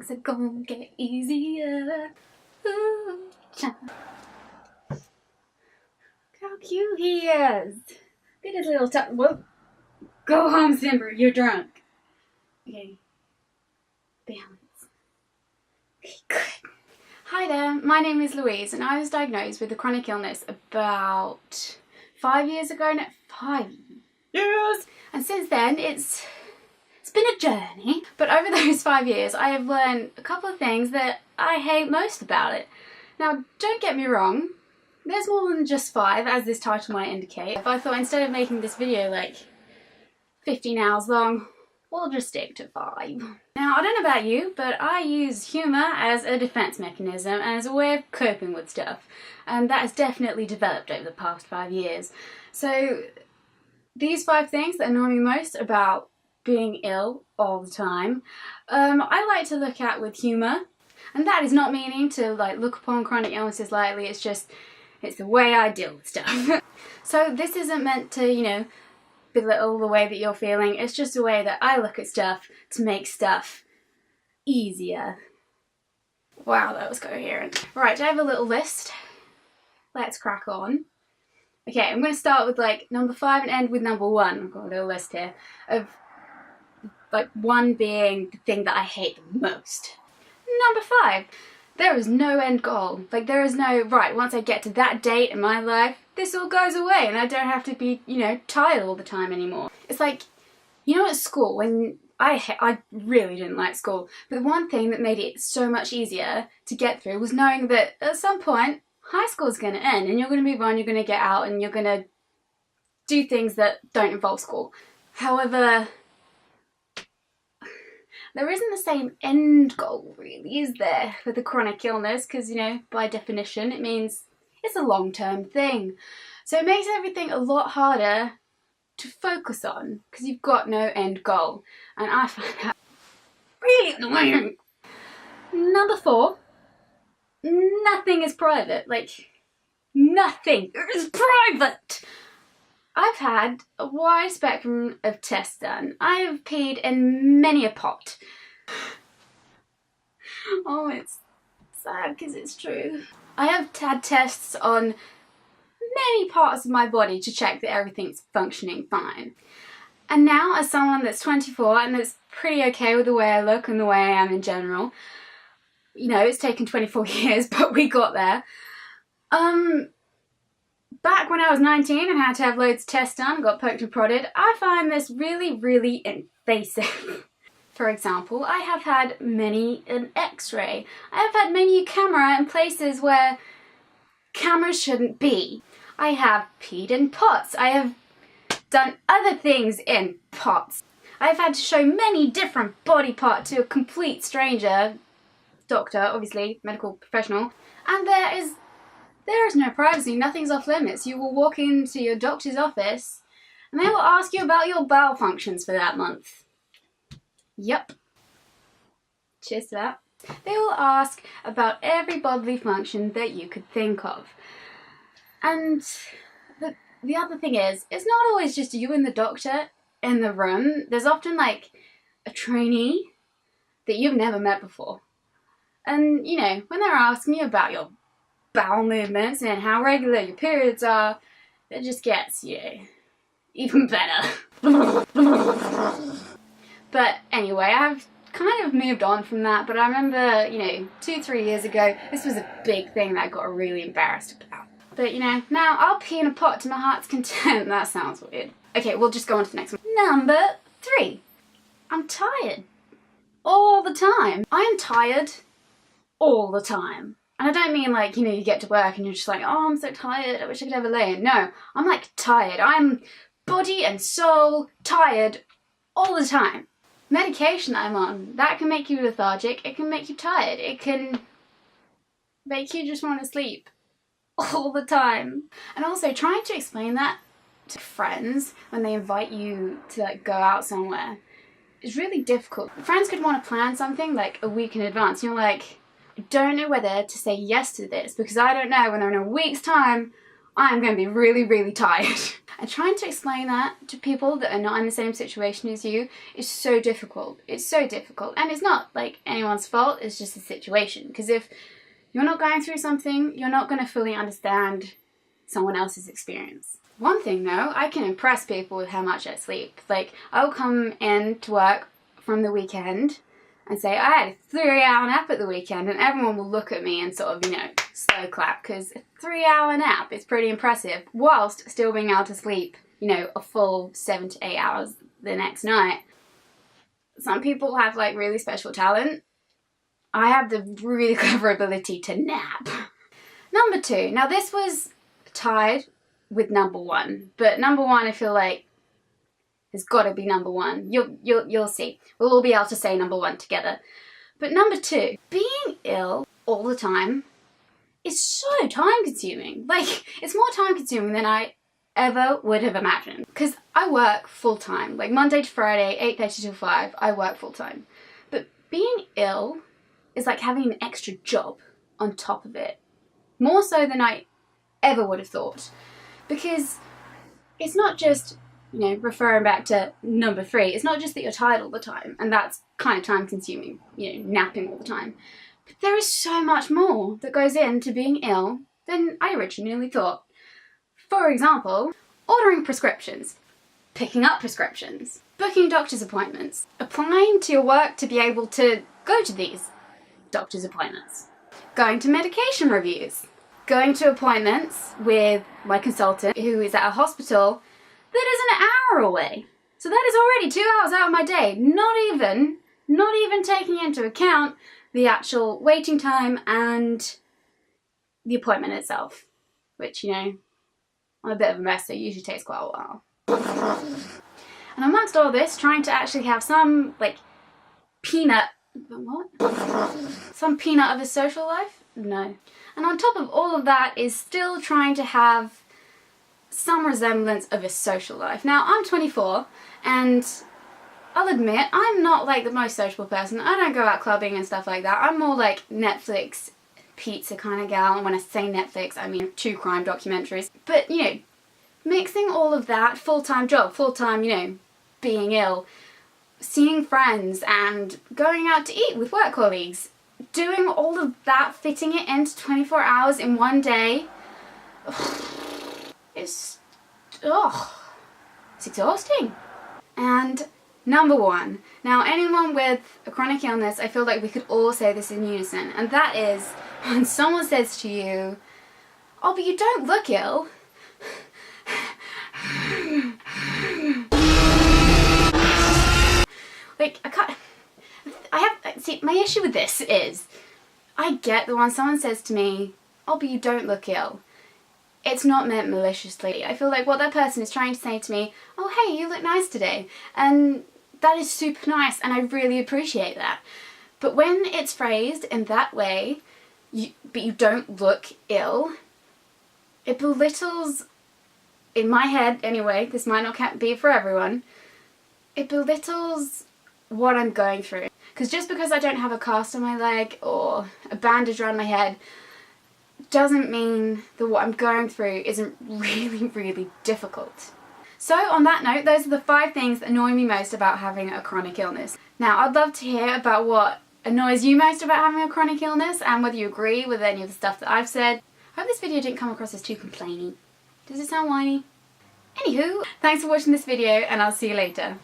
things are gonna get easier. Ooh, look how cute he is. Look at his little tongue. Whoa. Go home, Simber. You're drunk. Okay. Balance. Okay, good. Hi there. My name is Louise, and I was diagnosed with a chronic illness about 5 years ago now. 5 years! And since then, it's been a journey. But over those 5 years, I have learned a couple of things that I hate most about it. Now, don't get me wrong. There's more than just 5, as this title might indicate. But I thought instead of making this video like 15 hours long, we'll just stick to 5. Now, I don't know about you, but I use humour as a defence mechanism and as a way of coping with stuff. And that has definitely developed over the past 5 years. So, these 5 things that annoy me most about being ill all the time, I like to look at with humour. And that is not meaning to like look upon chronic illnesses lightly, it's just, it's the way I deal with stuff. So this isn't meant to, you know, belittle the way that you're feeling, it's just a way that I look at stuff to make stuff easier. Wow, that was coherent. Right, I have a little list. Let's crack on. Okay, I'm going to start with like number 5 and end with number 1. I've got a little list here of like 1 being the thing that I hate the most. Number 5, there is no end goal. Like there is no, right, once I get to that date in my life, this all goes away and I don't have to be, you know, tired all the time anymore. It's like, you know, at school, when I really didn't like school, but the one thing that made it so much easier to get through was knowing that at some point, high school is going to end and you're going to move on, you're going to get out and you're going to do things that don't involve school. However, there isn't the same end goal really, is there, for the chronic illness, because, you know, by definition it means it's a long-term thing. So it makes everything a lot harder to focus on because you've got no end goal. And I find that really annoying. Number 4, nothing is private. Like, nothing is private. I've had a wide spectrum of tests done. I have peed in many a pot. Oh, it's sad because it's true. I have had tests on many parts of my body to check that everything's functioning fine. And now, as someone that's 24 and that's pretty okay with the way I look and the way I am in general, you know, it's taken 24 years, but we got there. Back when I was 19 and had to have loads of tests done, got poked and prodded, I find this really, really invasive. For example, I have had many an x-ray. I have had many a camera in places where cameras shouldn't be. I have peed in pots. I have done other things in pots. I have had to show many different body parts to a complete stranger, doctor, obviously, medical professional, and there is no privacy, nothing's off limits. You will walk into your doctor's office and they will ask you about your bowel functions for that month. Yep. Cheers to that. They will ask about every bodily function that you could think of. And the other thing is, it's not always just you and the doctor in the room. There's often like a trainee that you've never met before. And, you know, when they're asking you about your bowel movements and how regular your periods are, it just gets, you know, even better. But anyway, I've kind of moved on from that, but I remember, you know, 2-3 years ago, this was a big thing that I got really embarrassed about. But, you know, now I'll pee in a pot to my heart's content. That sounds weird. Okay, we'll just go on to the next one. Number 3. I'm tired. All the time. I am tired all the time. And I don't mean like, you know, you get to work and you're just like, oh, I'm so tired, I wish I could have a lay in. No, I'm like tired. I'm body and soul tired all the time. Medication I'm on, that can make you lethargic, it can make you tired, it can make you just want to sleep all the time. And also trying to explain that to friends when they invite you to like go out somewhere is really difficult. Friends could want to plan something like a week in advance. You're like, I don't know whether to say yes to this because I don't know when in a week's time I'm going to be really, really tired. And trying to explain that to people that are not in the same situation as you is so difficult. It's so difficult. And it's not like anyone's fault, it's just a situation. Because if you're not going through something, you're not going to fully understand someone else's experience. One thing though, I can impress people with how much I sleep. Like, I'll come in to work from the weekend and say, I had a 3-hour nap at the weekend, and everyone will look at me and sort of, you know, slow clap, because a 3-hour nap is pretty impressive, whilst still being able to sleep, you know, a full 7 to 8 hours the next night. Some people have like really special talent. I have the really clever ability to nap. Number 2, now this was tied with number 1, but number 1 I feel like has got to be number 1. You'll see. We'll all be able to say number 1 together. But number 2, being ill all the time is so time consuming. Like, it's more time consuming than I ever would have imagined. Because I work full time. Like Monday to Friday, 8:30 till 5, I work full time. But being ill is like having an extra job on top of it. More so than I ever would have thought. Because it's not just, you know, referring back to number 3, it's not just that you're tired all the time, and that's kind of time consuming, you know, napping all the time. But there is so much more that goes into being ill than I originally thought. For example, ordering prescriptions, picking up prescriptions, booking doctor's appointments, applying to your work to be able to go to these doctor's appointments, going to medication reviews, going to appointments with my consultant who is at a hospital that is an hour away. So that is already 2 hours out of my day, not even taking into account the actual waiting time and the appointment itself, which, you know, I'm a bit of a mess, so it usually takes quite a while. And amongst all this, trying to actually have some, like, some peanut of a social life? No. And on top of all of that is still trying to have some resemblance of a social life. Now, I'm 24, and I'll admit, I'm not like the most sociable person. I don't go out clubbing and stuff like that. I'm more like Netflix, pizza kind of gal, and when I say Netflix, I mean true crime documentaries. But, you know, mixing all of that, full-time job, full-time, you know, being ill, seeing friends, and going out to eat with work colleagues, doing all of that, fitting it into 24 hours in one day, it's exhausting. And number 1. Now, anyone with a chronic illness, I feel like we could all say this in unison, and that is when someone says to you, oh, but you don't look ill. Like, see, my issue with this is, I get that when someone says to me, oh, but you don't look ill, it's not meant maliciously. I feel like what that person is trying to say to me, oh, hey, you look nice today. And that is super nice, and I really appreciate that. But when it's phrased in that way, but you don't look ill, it belittles, in my head anyway, this might not be for everyone, it belittles what I'm going through. Because just because I don't have a cast on my leg or a bandage around my head doesn't mean that what I'm going through isn't really, really difficult. So on that note, those are the 5 things that annoy me most about having a chronic illness. Now, I'd love to hear about what annoys you most about having a chronic illness and whether you agree with any of the stuff that I've said. I hope this video didn't come across as too complaining. Does it sound whiny? Anywho, thanks for watching this video, and I'll see you later.